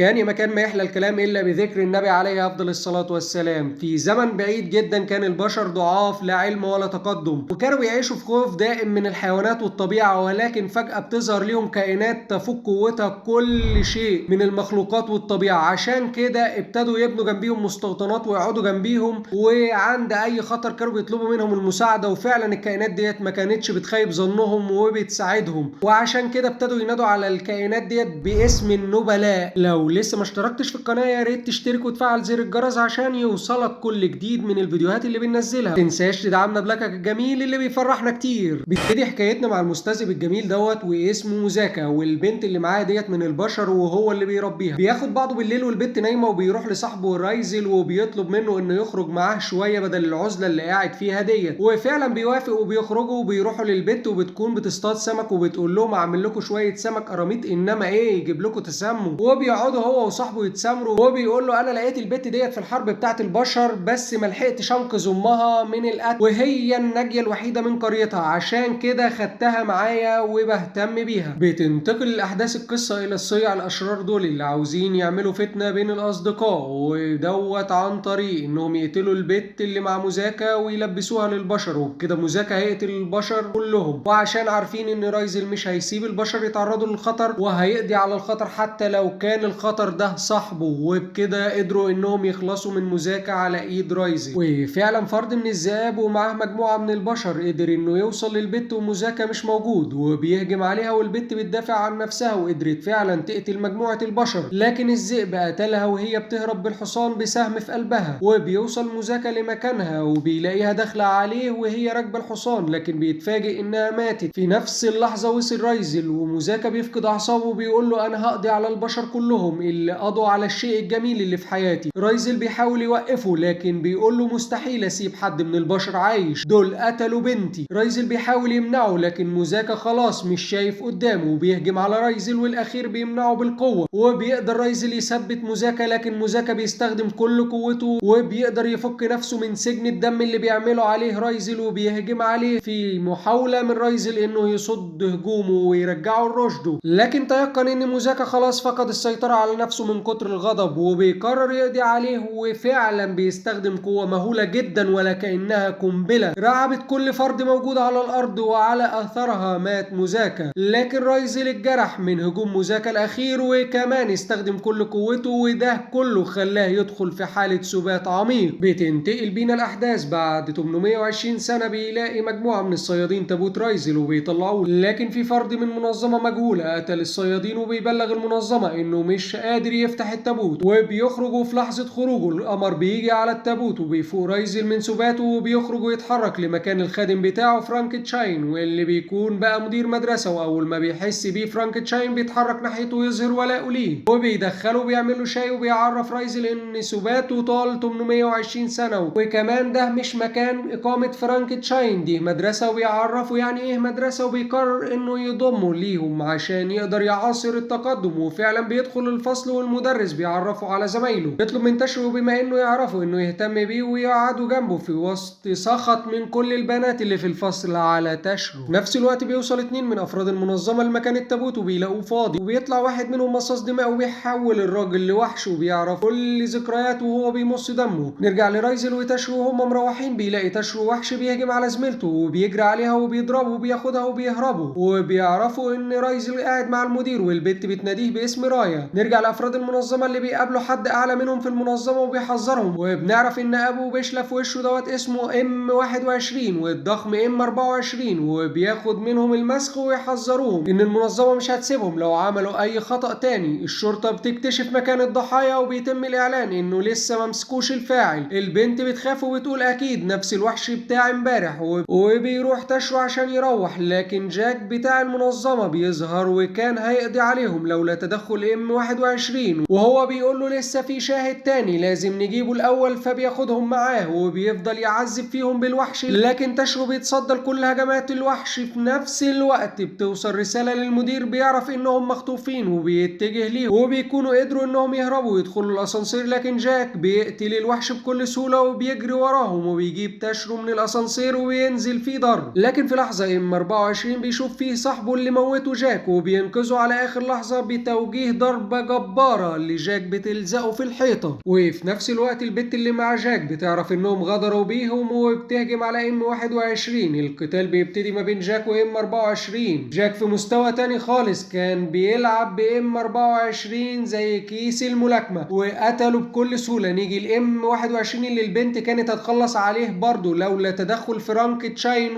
كان يا مكان ما يحلى الكلام إلا بذكر النبي عليه أفضل الصلاة والسلام. في زمن بعيد جدا كان البشر ضعاف، لا علم ولا تقدم، وكانوا بيعيشوا في خوف دائم من الحيوانات والطبيعة. ولكن فجأة بتظهر لهم كائنات تفوق قوتها كل شيء من المخلوقات والطبيعة. عشان كده ابتدوا يبنوا جنبيهم مستوطنات ويقعدوا جنبيهم، وعند أي خطر كانوا بيطلبوا منهم المساعدة. وفعلا الكائنات ديت ما كانتش بتخيب ظنهم وبتساعدهم، وعشان كده ابتدوا ينادوا على الكائنات ديت باسم النبلاء. لو لسه ما اشتركتش في القناة يا ريت تشترك وتفعل زر الجرس عشان يوصلك كل جديد من الفيديوهات اللي بننزلها. متنساش تدعمنا بلايكك الجميل اللي بيفرحنا كتير. بتبتدي حكايتنا مع المستذئب الجميل دوت واسمه موزاكا، والبنت اللي معاه ديت من البشر وهو اللي بيربيها. بياخد بعضه بالليل والبنت نايمة وبيروح لصاحبه رايزل وبيطلب منه انه يخرج معاه شوية بدل العزلة اللي قاعد فيها ديت. وفعلا بيوافق وبيخرجوا وبيروحوا للبيت، وبتكون بتصطاد سمك وبتقول لهم اعمل لكم شوية سمك قراميط انما ايه يجيب لكم تسمم. وبيقعدوا هو وصاحبه يتسامروا، وهو بيقول له انا لقيت البت ديت في الحرب بتاعت البشر بس ما لحقتش انقذ امها من القتل، وهي الناجيه الوحيده من قريتها، عشان كده خدتها معايا وبهتم بيها. بتنتقل الاحداث القصه الى الصيع الاشرار دول اللي عاوزين يعملوا فتنه بين الاصدقاء، ودوت عن طريق انهم يقتلوا البت اللي مع موزاكا ويلبسوها للبشر. وبكده موزاكا هيقتل البشر كلهم، وعشان عارفين ان رايزل مش هيسيب البشر يتعرضوا للخطر وهيقضي على الخطر حتى لو كان الخطر ده صاحبه. وبكده قدروا انهم يخلصوا من موزاكا على ايد رايزل. وفعلا فرد من الذئاب ومعاه مجموعه من البشر قدر انه يوصل للبت وموزاكا مش موجود، وبيهجم عليها والبت بتدافع عن نفسها وقدرت فعلا تقتل مجموعه البشر. لكن الذئب قتلها وهي بتهرب بالحصان بسهم في قلبها. وبيوصل موزاكا لمكانها وبيلاقيها داخله عليه وهي راكبه الحصان، لكن بيتفاجئ انها ماتت. في نفس اللحظه وصل رايزل وموزاكا بيفقد اعصابه وبيقول له انا هقضي على البشر كلهم اللي قضوا على الشيء الجميل اللي في حياتي. رايزل بيحاول يوقفه لكن بيقول له مستحيل اسيب حد من البشر عايش، دول قتلوا بنتي. رايزل بيحاول يمنعه لكن موزاكا خلاص مش شايف قدامه وبيهجم على رايزل، والاخير بيمنعه بالقوه. وبيقدر رايزل يثبت موزاكا، لكن موزاكا بيستخدم كل قوته وبيقدر يفك نفسه من سجن الدم اللي بيعمله عليه رايزل، وبيهجم عليه في محاوله من رايزل انه يصد هجومه ويرجعه لرشده. لكن تيقن ان موزاكا خلاص فقد السيطرة على نفسه من كتر الغضب وبيقرر يقضي عليه. وفعلا بيستخدم قوة مهولة جدا ولا كأنها قنبلة رعبت كل فرد موجود على الأرض، وعلى أثرها مات موزاكا. لكن رايزل اتجرح من هجوم موزاكا الأخير وكمان استخدم كل قوته، وده كله خلاه يدخل في حالة سبات عميق. بتنتقل بينا الأحداث بعد 820 سنة. بيلاقي مجموعة من الصيادين تابوت رايزل وبيطلعوه، لكن في فرد من منظمة مجهولة قتل الصيادين وبيبلغ المنظمة انه مش قادر يفتح التابوت. وبيخرجوا في لحظة خروجه القمر بيجي على التابوت وبيفوق رايزل من سباته وبيخرج ويتحرك لمكان الخادم بتاعه فرانكتشاين، واللي بيكون بقى مدير مدرسة. واول ما بيحس بيه فرانكتشاين بيتحرك ناحيته ويظهر ولاءه ليه، وبيدخله وبيعمل له شاي وبيعرف رايزل ان سباته طال 820 سنة، وكمان ده مش مكان اقامة فرانكتشاين، دي مدرسة. وبيعرفه يعني ايه مدرسة، وبيقرر انه يضمه ليهم عشان يقدر يعاصر التقدم. وفعلا بيدخل الفصل والمدرس بيعرفه على زمايله، بيطلب من تشرو بما انه يعرفه انه يهتم بيه ويقعدوا جنبه في وسط سخط من كل البنات اللي في الفصل على تشرو. في نفس الوقت بيوصل اتنين من افراد المنظمة لمكان التابوت وبيلاقوه فاضي، وبيطلع واحد منهم مصاص دماء وبيحول الراجل لوحش وبيعرف كل ذكرياته وهو بيمص دمه. نرجع لرايزل وتشرو وهم مروحين، بيلاقي تشرو وحش بيهجم على زميلته وبيجري عليها وبيضربه وبياخدها وبيهربوا، وبيعرفوا ان رايزل قاعد مع المدير والبت بتناديه باسم رايا. نرجع لافراد المنظمه اللي بيقابلوا حد اعلى منهم في المنظمه وبيحذرهم، وبنعرف ان ابو بيشلى في وشه دوت اسمه ام 21 والضخم ام 24، وبياخد منهم المسخ ويحذروهم ان المنظمه مش هتسيبهم لو عملوا اي خطأ تاني. الشرطه بتكتشف مكان الضحايا وبيتم الاعلان انه لسه ممسكوش الفاعل. البنت بتخاف وبتقول اكيد نفس الوحش بتاع امبارح، وبيروح تشرو عشان يروح. لكن جاك بتاع المنظمة بيظهر وكان هيقضي عليهم لولا تدخل ام 21، وهو بيقول له لسه في شاهد تاني لازم نجيبه الاول، فبياخدهم معاه وبيفضل يعذب فيهم بالوحش. لكن تشرو بيتصدى لكل هجمات الوحش. في نفس الوقت بتوصل رسالة للمدير بيعرف انهم مخطوفين وبيتجه ليه، وبيكونوا قدروا انهم يهربوا ويدخلوا الاسانسير. لكن جاك بيقتل الوحش بكل سهولة وبيجري وراهم وبيجيب تشرو من الاسانسير وبينزل فيه ضرب. لكن في لحظة ام 24 بيشوف فيه صاحبه اللي موته جاك وبينقذه على اخر لحظة بتوجيه ضربة جبارة اللي جاك بتلزقه في الحيطة. وفي نفس الوقت البت اللي مع جاك بتعرف انهم غدروا بيهم وبتهجم على ام 21. القتال بيبتدي ما بين جاك وام 24. جاك في مستوى تاني خالص، كان بيلعب بام 24 زي كيس الملاكمة وقتله بكل سهولة. نيجي الام 21 اللي البنت كانت هتخلص عليه برضه لولا تدخل فرانكشاين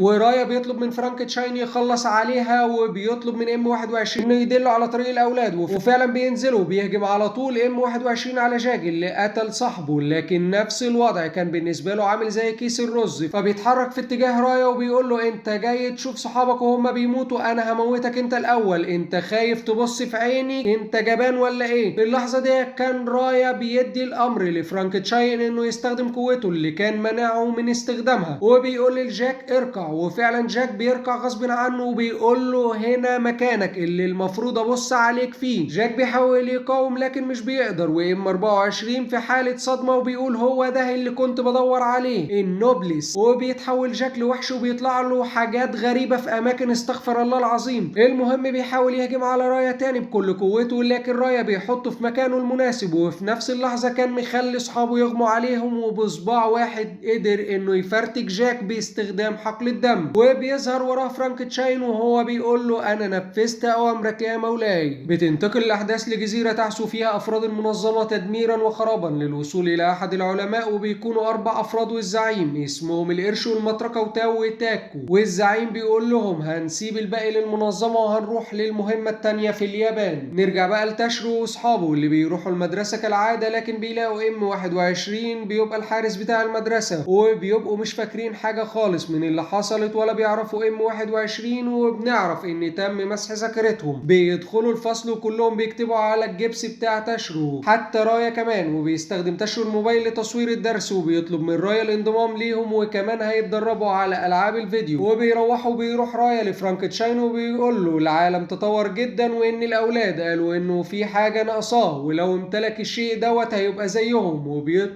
ورايا بيطلب من فرانكشاين يخلص عليها، وبيطلب من ام 21 انه يدله على طريق الاولاد، وفعلا بينزلوا وبيهجم على طول ام 21 على جاك اللي قتل صاحبه. لكن نفس الوضع كان بالنسبه له عامل زي كيس الرز، فبيتحرك في اتجاه رايا وبيقول له انت جاي تشوف صحابك وهم بيموتوا، انا هموتك انت الاول، انت خايف تبص في عيني، انت جبان ولا ايه؟ في اللحظه دي كان رايا بيدي الامر لفرانكشاين انه يستخدم قوته اللي كان منعه من استخدامها، وبيقول لجاك اركع. وفعلا جاك بيركع غصب عنه وبيقول له هنا مكانك اللي المفروض ابص عليك فيه. جاك بيحاول يقاوم لكن مش بيقدر، وام 24 في حاله صدمه وبيقول هو ده اللي كنت بدور عليه، النوبلس. وبيتحول جاك لوحش وبيطلع له حاجات غريبه في اماكن، استغفر الله العظيم. المهم بيحاول يهجم على رايا تاني بكل قوته، لكن رايا بيحطه في مكانه المناسب. وفي نفس اللحظه كان مخلي اصحابه يغموا عليهم، وبصباع واحد قدر انه يفرتك جاك باستخدام حقل الدم. وبيظهر وراه فرانكشاين وهو بيقول له انا نفذت اوامرك يا مولاي. بتنتقل الاحداث لجزيره تحسو فيها افراد المنظمه تدميرا وخرابا للوصول الى احد العلماء، وبيكونوا 4 افراد والزعيم اسمهم القرش والمطرقه وتاو وتاكو. والزعيم بيقول لهم هنسيب الباقي للمنظمه وهنروح للمهمه التانيه في اليابان. نرجع بقى لتاشرو واصحابه اللي بيروحوا المدرسه كالعاده، لكن بيلاقوا ام 21 بيبقى الحارس بتاع المدرسه، وبيبقوا مش فاكرين حاجه خالص من اللي حصلت ولا بيعرفوا ام 21. وبنعرف ان تم مسح ذاكرتهم. بيدخلوا الفصل وكلهم بيكتبوا على الجبس بتاع تاشرو، حتى رايا كمان، وبيستخدم تاشرو الموبايل لتصوير الدرس، وبيطلب من رايا الانضمام ليهم، وكمان هيتدربوا على العاب الفيديو. وبيروحوا بيروح رايا لفرانكشاين وبيقول له العالم تطور جدا وان الاولاد قالوا انه في حاجه ناقصاه، ولو امتلك الشيء دوت هيبقى زيهم.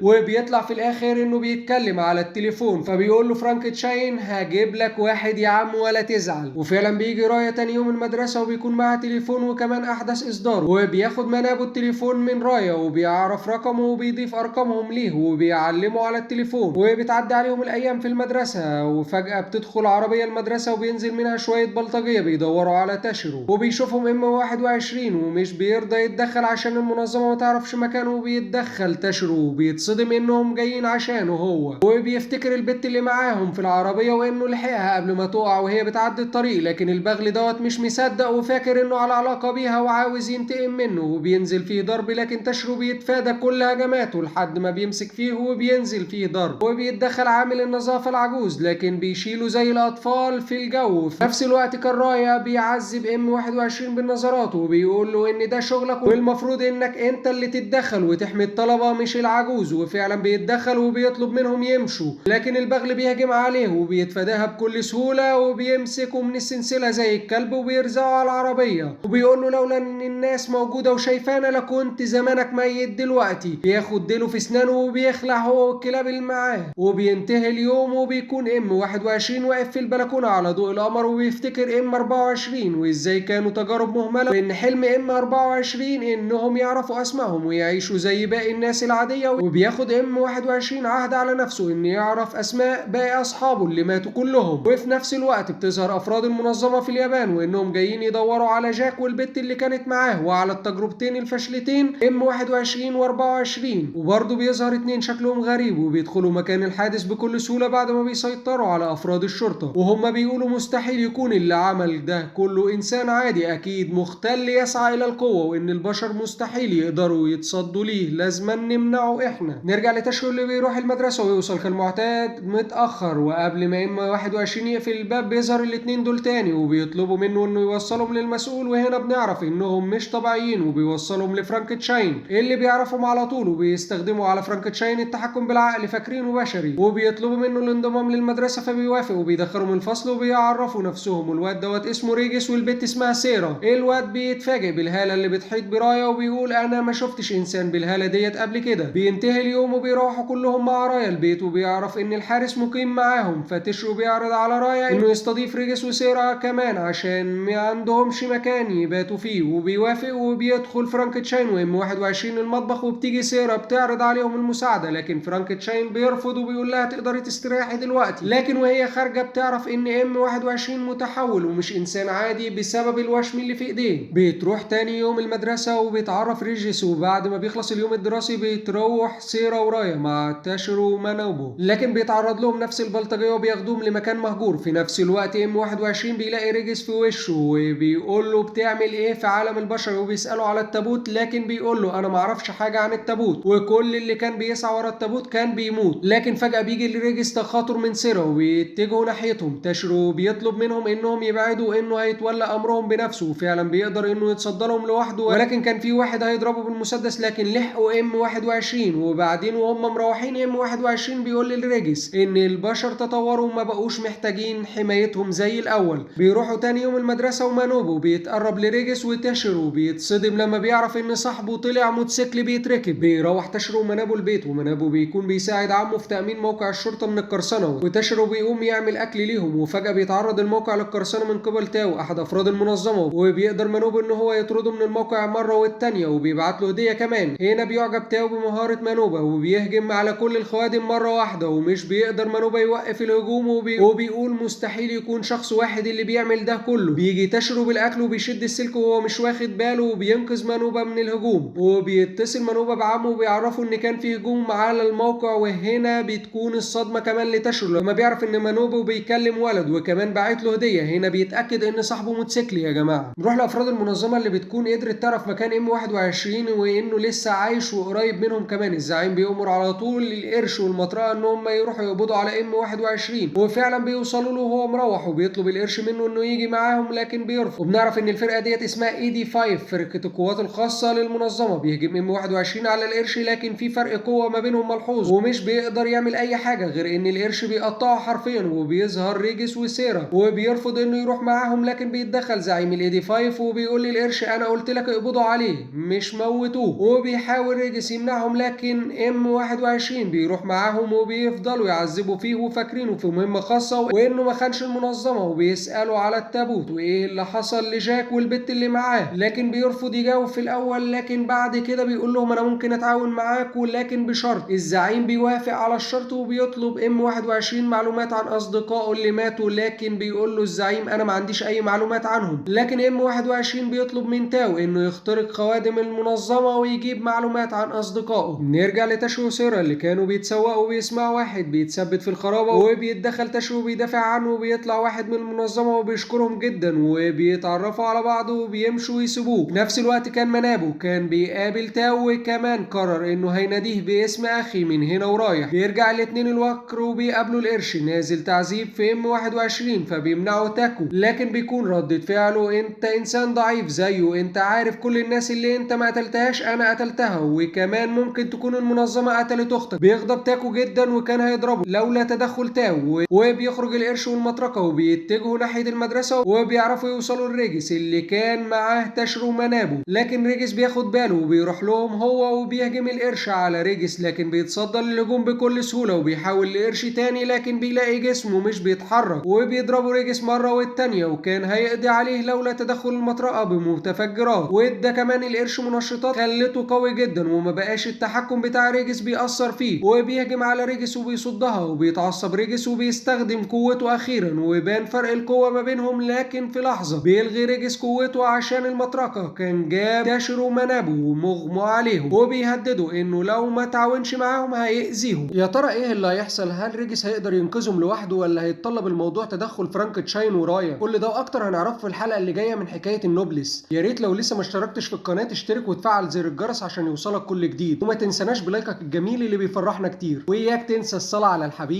وبيطلع في الاخر انه بيتكلم على التليفون، فبيقول له فرانكشاين هجيب لك واحد يا عم ولا تزعل. وفعلا بيجي رايا تاني يوم المدرسه وبيكون معاه تليفون وكمان احدث اصداره، وبياخد منابه التليفون من رايا وبيعرف رقمه وبيضيف ارقامهم ليه وبيعلمه على التليفون. وبتعدي عليهم الايام في المدرسه، وفجاه بتدخل عربيه المدرسه وبينزل منها شويه بلطجيه بيدوروا على تاشرو، وبيشوفهم ام 21 ومش بيرضى يتدخل عشان المنظمه ما تعرفش مكانه، وبيتدخل تاشرو وبيتصدم انهم جايين عشانه هو. وبيفتكر البت اللي معاهم في العربيه وانه لحقها قبل ما تقع وهي بتعدي الطريق، لكن البغل دوت مش مصدق وفاكر انه على علاقه بيها وعاوز ينتقم منه، وبينزل فيه ضرب. لكن تاشرو بيتفادى كل هجماته لحد ما بيمسك فيه وبينزل فيه ضرب، وبيتدخل عامل النظافه العجوز لكن بيشيله زي الاطفال في الجو. في نفس الوقت كان رايا بيعذب ام 21 بالنظرات وبيقول له ان ده شغلك والمفروض انك انت اللي تتدخل وتحمي الطلبه مش العجوز. وفعلا بيتدخل وبيطلب منهم يمشوا، لكن البغل بيهجم عليه وبيتفاداها بكل سهوله وبيمسكه من السلسله زي الكلب وبيرزعه على العربيه، وبيقول له لولا ان الناس موجوده وشايفانا لكنت زمانك ميت دلوقتي. بياخد ديله في اسنانه وبيخلع هو والكلاب اللي معاه. وبينتهي اليوم وبيكون ام 21 واقف في البلكونه على ضوء القمر وبيفتكر ام 24 وازاي كانوا تجارب مهمله، وان حلم ام 24 انهم يعرفوا اسمائهم ويعيشوا زي باقي الناس العاديه. وبياخد ام 21 عهد على نفسه ان يعرف اسماء باقي اصحابه اللي ماتوا كلهم. وفي نفس الوقت بتظهر افراد المنظمه في اليابان وانهم جايين يدوروا على جاك والبت اللي كانت معاه وعلى التجربتين الفاشلتين ام 21 و24. وبرضه بيظهر 2 شكلهم غريب وبيدخلوا مكان الحادث بكل سهوله بعد ما بيسيطروا على افراد الشرطه، وهم بيقولوا مستحيل يكون اللي عمل ده كله انسان عادي، اكيد مختل يسعى الى القوه، وان البشر مستحيل يقدروا يتصدوا ليه، لازم نمنعه احنا. نرجع لتاشرو اللي بيروح المدرسه ويوصل كالمعتاد متاخر، وقبل ما ام 21 يقفل الباب بيظهر الاتنين دول تاني وبيطلبوا منه انه يوصلهم للمسؤول. وهنا بنعرف انهم مش طبيعيين وبيوصلهم لفرانكشاين اللي بيعرفهم على طول، وبيستخدموا على فرانكشاين التحكم بالعقل فاكرينه بشري، وبيطلبوا منه الانضمام للمدرسه فبيوافق وبيدخلهم الفصل وبيعرفوا نفسهم. والواد دوت اسمه ريجس والبنت اسمها سيرا. الواد بيتفاجئ بالهاله اللي بتحيط برايا وبيقول انا ما شفتش انسان بالهاله ديت قبل كده. بينتهي اليوم وبيروحوا كلهم مع رايا البيت، وبيعرف ان الحارس مقيم معاهم، فتشرو بيعرض على رايا انه يستضيف ريجس وسيرا كمان عشان ما عندهمش مكان يباتوا فيه، وبيوافق بيوافق وبيدخل فرانكنشتاين وام 21 المطبخ، وبتيجي سيرا بتعرض عليهم المساعده، لكن فرانكنشتاين بيرفض وبيقول لها تقدري تستريحي دلوقتي. لكن وهي خارجه بتعرف ان ام 21 متحول ومش انسان عادي بسبب الوشم اللي في ايديه. بتروح تاني يوم المدرسه وبيتعرف ريجيس، وبعد ما بيخلص اليوم الدراسي بتروح سيرا ورايا مع تاشيرو ومانوبو، لكن بيتعرض لهم نفس البلطجيه وبياخدوهم لمكان مهجور. في نفس الوقت ام 21 بيلاقي ريجيس في وشه وبيقول له بتعمل ايه في عالم البشر، وبيساله على التابوت، لكن بيقول له انا معرفش حاجه عن التابوت، وكل اللي كان بيسعى ورا التابوت كان بيموت. لكن فجاه بيجي لريجيس تخاطر من سيرا وبيتجهوا ناحيتهم. تاشيرو بيطلب منهم انهم يبعدوا وانه هيتولى امرهم بنفسه، وفعلا بيقدر انه يتصدى لهم لوحده، ولكن كان في واحد هيضربه بالمسدس لكن لحقوا ام 21. وبعدين وهم مروحين ام 21 بيقول لريجيس ان البشر تطوروا وما بقوش محتاجين حمايتهم زي الاول. بيروحوا تاني يوم المدرسه ومانوبو بيتقرب لريجيس وتاشيرو بيتصدم لما بيعرف ان صاحبه طلع موتوسيكل بيتركب. بيروح تاشيرو ومانوبو البيت، ومانوبو بيكون بيساعد عمه في تامين موقع الشرطه من القرصنه، وتاشيرو بيقوم يعمل اكل ليهم. وفجاه بيتعرض الموقع للقرصنه من قبل تاو احد افراد المنظمه، وبيقدر مانوبو ان هو يطرده من الموقع مره والتانيه وبيبعت له هديه كمان. هنا بيعجب تاو بمهاره مانوبا وبيهجم على كل الخوادم مره واحده، ومش بيقدر مانوبا يوقف الهجوم وبيقول مستحيل يكون شخص واحد اللي بيعمل ده كله. بيجي تاشيرو بالاكل وبيشد السلك وهو مش واخد باله وبينقذ مانوبا من الهجوم، وبيتصل مانوبا بعمه وبيعرفه ان كان في هجوم على الموقع. وهنا بتكون الصدمه كمان لتاشيرو لما بيعرف ان مانوبا بيكلم ولد وكمان باعت له هديه. هنا بيتاكد ان صاحبه موتوسيكل. يا جماعه نروح لافراد المنظمه اللي بتكون قدرت تعرف مكان ام 21 وانه لسه عايش وقريب منهم كمان. الزعيم بيأمر على طول القرش والمطرقه ان هم يروحوا يقبضوا على ام 21، وفعلا بيوصلوا له وهو مروح وبيطلب القرش منه انه يجي معاهم لكن بيرفض. وبنعرف ان الفرقه ديت اسمها اي دي 5 فرقه القوات الخاصه للمنظمه. بيهجم ام 21 على القرش لكن في فرق قوه ما بينهم ملحوظ، ومش بيقدر يعمل اي حاجه غير ان القرش بيقطعه حرفيا. وبيظهر ريجيس وسيرا وبيرفض انه يروح معاهم، لكن بيتدخل زعيم الاي دي 5 وبيقول للقرش انا قلت لك اقبضوا عليه مش موتوه. وبيحاول ريجيس يمنعهم لكن ام 21 بيروح معاهم وبيفضلوا يعذبوا فيه وفاكرينه في مهمه خاصه وانه ما خانش المنظمه. وبيسالوا على التابوت وايه اللي حصل لجاك والبت اللي معاه، لكن بيرفض يجاوب في الاول، لكن بعد كده بيقول لهم انا ممكن اتعاون معاكم لكن بشرط. الزعيم بيوافق على الشرط وبيطلب ام 21 معلومات عن اصدقائه اللي ماتوا، لكن بيقول له الزعيم انا ما عنديش اي معلومات عنهم. لكن ام 21 بيطلب من تاو انه يخترق خوادم المنظمه ويجيب معلومات عن اصدقائه. نرجع لتاشو وسيرا اللي كانوا بيتسوقوا وبيسمعوا واحد بيتثبت في الخرابه، وبيتدخل تاشو وبيدافع عنه، وبيطلع واحد من المنظمه وبيشكرهم جدا وبيتعرفوا على بعض وبيمشوا ويسيبوه. في نفس الوقت كان مانابو كان بيقابل تاو وكمان قرر انه هيناديه باسم اخي من هنا ورايح. بيرجع الاتنين الوكر وبيقابلوا القرش نازل تعذيب في ام 21 فبيمنعوا تاكو، لكن بيكون ردة فعله انت انسان ضعيف زيه، انت عارف كل الناس اللي انت ما قتلتهاش انا قتلتها، وكمان ممكن تكون المنظمه قتلت اختك. بيغضب تاكو جدا وكان هيضربه لولا تدخل تاو، وبيخرج القرش والمطرقه وبيتجهوا ناحيه المدرسه وبيعرفوا يوصلوا لريجيس اللي كان معاه تاشيرو ومانابو. لكن ريجيس بياخد باله وبيروح لهم هو وبيهجم القرش على ريجيس، لكن بيتصدى للهجوم بكل سهوله وبيحاول القرش تاني لكن بيلاقي جسمه مش بيتحرك، وبيضربوا ريجيس مره والتانيه وكان هيقضي عليه لولا تدخل المطرقه بمتفجرات. وادى كمان القرش منشطات خلته قوي جدا وما بقاش التحكم بتاع ريجيس بيأثر فيه، وبيهجم على ريجيس وبيصدها وبيتعصب ريجيس وبيستخدم قوته اخيرا ويبان فرق القوه ما بينهم. لكن في لحظه بيلغي ريجيس قوته عشان المطرقه كان جاب تاشيرو ومانابو ومغمى عليهم وبيهددوا انه لو ما تعاونش معاهم هيأذيهم. يا ترى ايه اللي هيحصل؟ هل ريجيس هيقدر ينقذهم لوحده ولا هيتطلب الموضوع تدخل فرانكنشتاين ورايا؟ كل ده واكتر هنعرفه في الحلقه اللي جايه من حكايه النوبلس. يا ريت لو لسه ما اشتركتش في القناه تشترك وتفعل زر الجرس عشان يوصلك كل جديد، وما تنساناش بلايكك الجميل اللي بيفرحنا كتير، وإياك تنسى الصلاه على الحبيب.